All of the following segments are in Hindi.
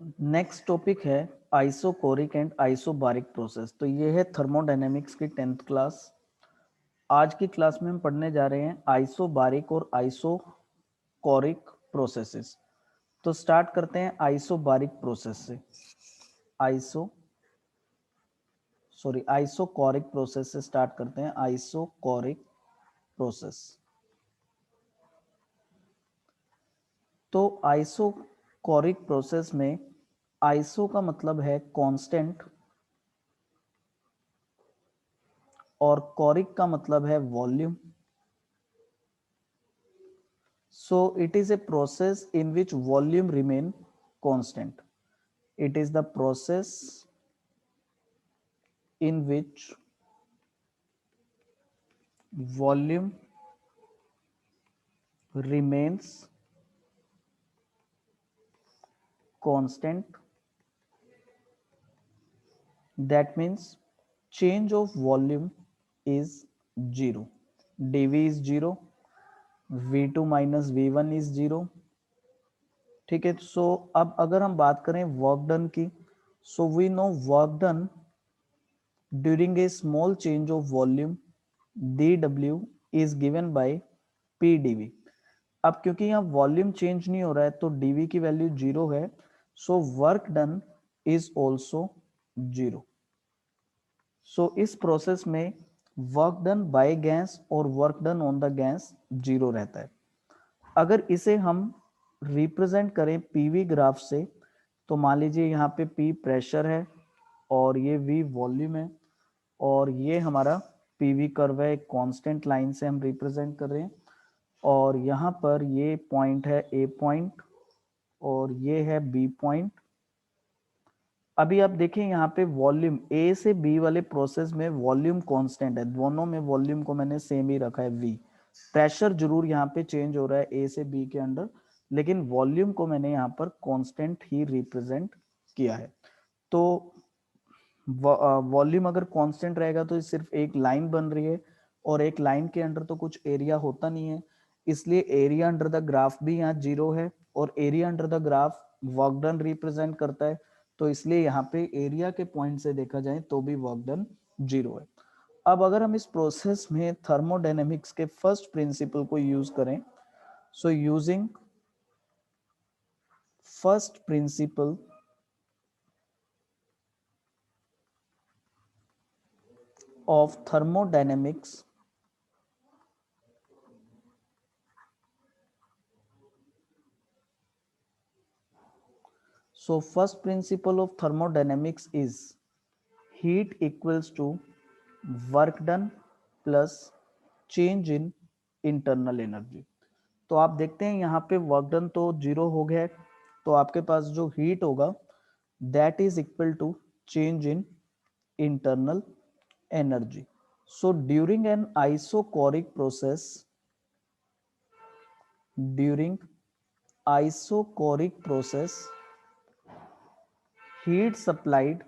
नेक्स्ट टॉपिक है आइसोकोरिक एंड आइसोबारिक प्रोसेस। तो ये है थर्मोडायनेमिक्स की 10th क्लास। आज की क्लास में हम पढ़ने जा रहे हैं आइसोबारिक और आइसोकोरिक प्रोसेसेस। तो स्टार्ट करते हैं आइसोबारिक प्रोसेस से। आइसोकोरिक प्रोसेस से स्टार्ट करते हैं। Isochoric process. तो आइसोकोरिक प्रोसेस में आइसो का मतलब है कांस्टेंट और कोरिक का मतलब है volume. So it is a process in which volume remain constant. It is the process in which volume remains constant. That means change of volume is 0. dV is 0. V2 minus V1 is 0. ठीक है। सो अब अगर हम बात करें वर्क डन की, so we know work done during a small change of volume dw is given by pdv। अब क्योंकि यहाँ वॉल्यूम चेंज नहीं हो रहा है तो dv की वैल्यू 0 है, so work done is also 0। सो इस प्रोसेस में वर्क डन बाय गैस और work done on the gas 0 रहता है। अगर इसे हम रिप्रेजेंट करें पीवी ग्राफ से, तो मान लीजिए यहाँ पे P प्रेशर है और ये V वॉल्यूम है और ये हमारा पीवी कर्व है, एक कांस्टेंट लाइन से हम रिप्रेजेंट कर रहे हैं। और यहाँ पर ये पॉइंट है A पॉइंट और ये है B पॉइंट। अभी आप देखें यहाँ पे वॉल्यूम A से B वाले प्रोसेस में वॉल्यूम कांस्टेंट है, दोनों में वॉल्यूम को मैंने सेम ही रखा है V। प्रेशर जरूर यहाँ पे चेंज हो रहा है A से B के अंदर, लेकिन वॉल्यूम को मैंने यहाँ पर कांस्टेंट ही रिप्रेजेंट किया है। तो वॉल्यूम अगर कांस्टेंट रहेगा तो सिर्फ एक लाइन बन रही है और एक लाइन के अंडर तो कुछ एरिया होता नहीं है, इसलिए एरिया अंडर द ग्राफ भी यहाँ 0 है और area under the graph work done represent करता है। तो इसलिए यहाँ पे एरिया के पॉइंट से देखा जाए तो भी वर्क डन 0 है। अब अगर हम इस प्रोसेस में थर्मोडायनेमिक्स के फर्स्ट प्रिंसिपल को यूज करें, so using first principle of thermodynamics, so first principle of thermodynamics is heat equals to work done plus change in internal energy। तो आप देखते हैं यहाँ पे वर्क डन तो 0 हो गया है, तो आपके पास जो हीट होगा that is equal to change in internal energy. So during an isochoric process, during isochoric process heat supplied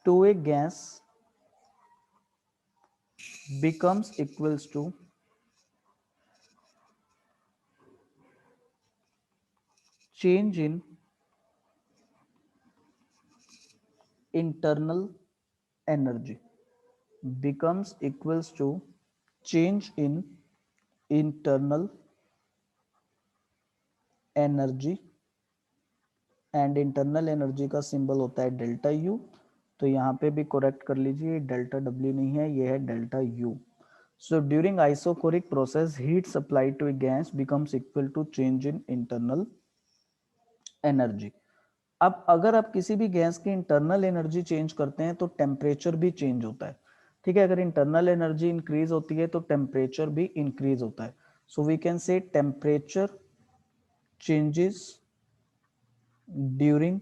to a gas becomes equals to change in internal energy, becomes equals to change in internal energy। And internal energy का सिंबल होता है डेल्टा यू। तो यहाँ पे भी करेक्ट कर लीजिए, डेल्टा डब्ल्यू नहीं है, ये है delta U. So during isochoric process heat supply to a gas becomes equal to change in internal energy. अब अगर आप किसी भी गैस की इंटरनल एनर्जी चेंज करते हैं तो टेम्परेचर भी चेंज होता है। ठीक है, अगर इंटरनल एनर्जी इंक्रीज होती है तो टेम्परेचर भी इंक्रीज होता है। So we can say temperature changes during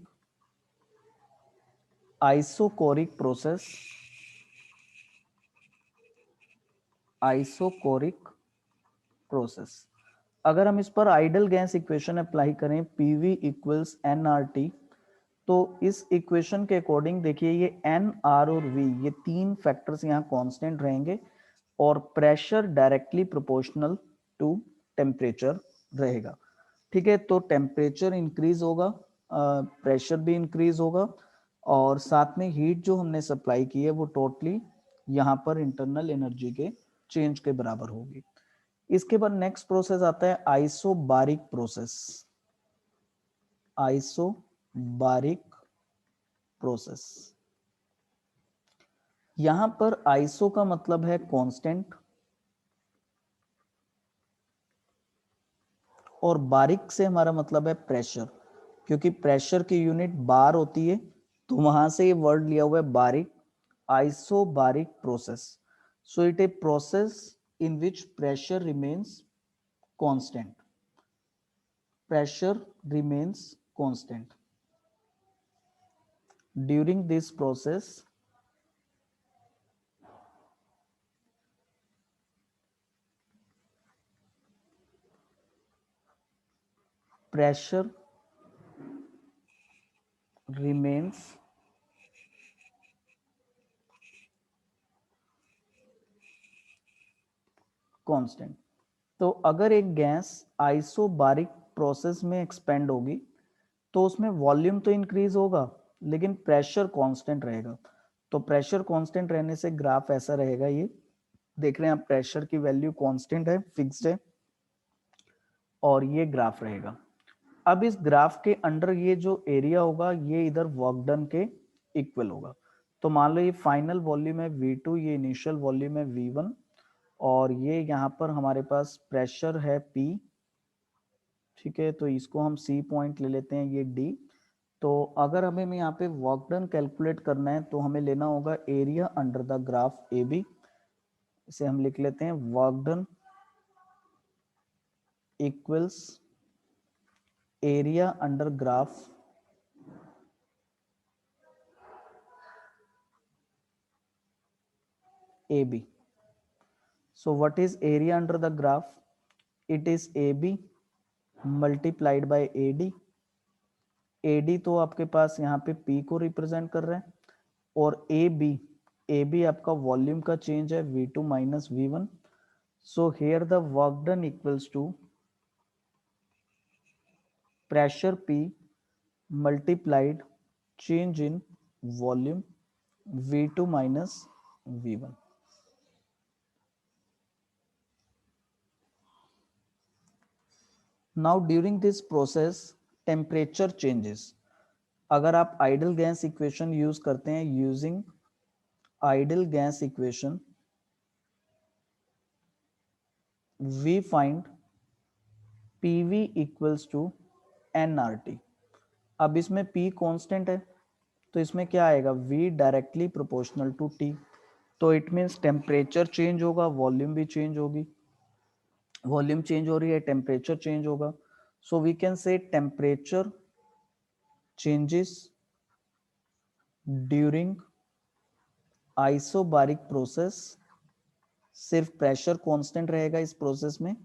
isochoric process, isochoric process. अगर हम इस पर आइडल गैस इक्वेशन अप्लाई करें PV equals n R T, तो इस इक्वेशन के अकॉर्डिंग देखिए ये एन आर और वी ये तीन फैक्टर्स यहाँ कांस्टेंट रहेंगे और pressure directly proportional to temperature रहेगा। ठीक है, तो टेम्परेचर इंक्रीज होगा, प्रेशर भी इंक्रीज होगा, और साथ में हीट जो हमने सप्लाई की है वो टोटली यहाँ पर इंटरनल एनर्जी के चेंज के बराबर होगी। इसके बाद नेक्स्ट प्रोसेस आता है आइसोबारिक प्रोसेस। आइसोबारिक प्रोसेस, यहां पर आइसो का मतलब है कांस्टेंट और बारिक से हमारा मतलब है प्रेशर, क्योंकि प्रेशर की यूनिट बार होती है तो वहां से ये वर्ड लिया हुआ है baric. Isobaric process, so it a process in which pressure remains constant, pressure remains constant during this process. Pressure remains constant। तो अगर एक गैस आइसोबारिक प्रोसेस में एक्सपेंड होगी तो उसमें वॉल्यूम तो इंक्रीज होगा लेकिन प्रेशर कांस्टेंट रहेगा। तो प्रेशर कांस्टेंट रहने से ग्राफ ऐसा रहेगा, ये देख रहे हैं आप, प्रेशर की वैल्यू कांस्टेंट है, फिक्स्ड है, और ये ग्राफ रहेगा। अब इस ग्राफ के अंडर ये जो एरिया होगा ये इधर वर्क डन के इक्वल होगा। तो मान लो ये फाइनल वॉल्यूम है V2, ये इनिशियल वॉल्यूम है V1, और ये यहाँ पर हमारे पास प्रेशर है P। ठीक है, तो इसको हम C पॉइंट ले लेते हैं, ये D। तो अगर हमें यहाँ पे वर्क डन कैलकुलेट करना है तो हमें लेना होगा area under the graph AB। इसे हम लिख लेते हैं work done equals area under graph AB। So what is area under the graph? It is AB multiplied by AD। AD तो आपके पास यहाँ पे P को रिप्रेजेंट कर रहा है, और AB आपका वॉल्यूम का चेंज है V2 minus V1। So here the work done equals to pressure P multiplied change in volume V2 minus V1। Now during this process temperature changes. अगर आप आइडल गैस इक्वेशन यूज करते हैं, using ideal gas equation we find PV equals to nRT। अब इसमें P कांस्टेंट है तो इसमें क्या आएगा, V directly proportional to T। तो इट मीन्स टेम्परेचर चेंज होगा, वॉल्यूम भी चेंज होगी, वॉल्यूम चेंज हो रही है, टेम्परेचर चेंज होगा। So we can say temperature changes during isobaric process, सिर्फ प्रेशर कांस्टेंट रहेगा इस प्रोसेस में।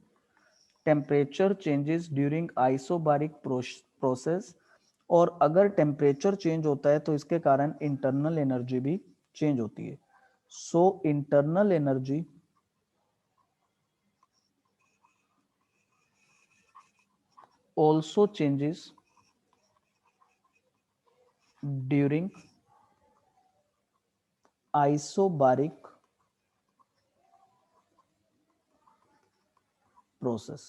Temperature changes during isobaric process, और अगर टेम्परेचर चेंज होता है तो इसके कारण इंटरनल एनर्जी भी चेंज होती है। So internal energy also changes during isobaric process।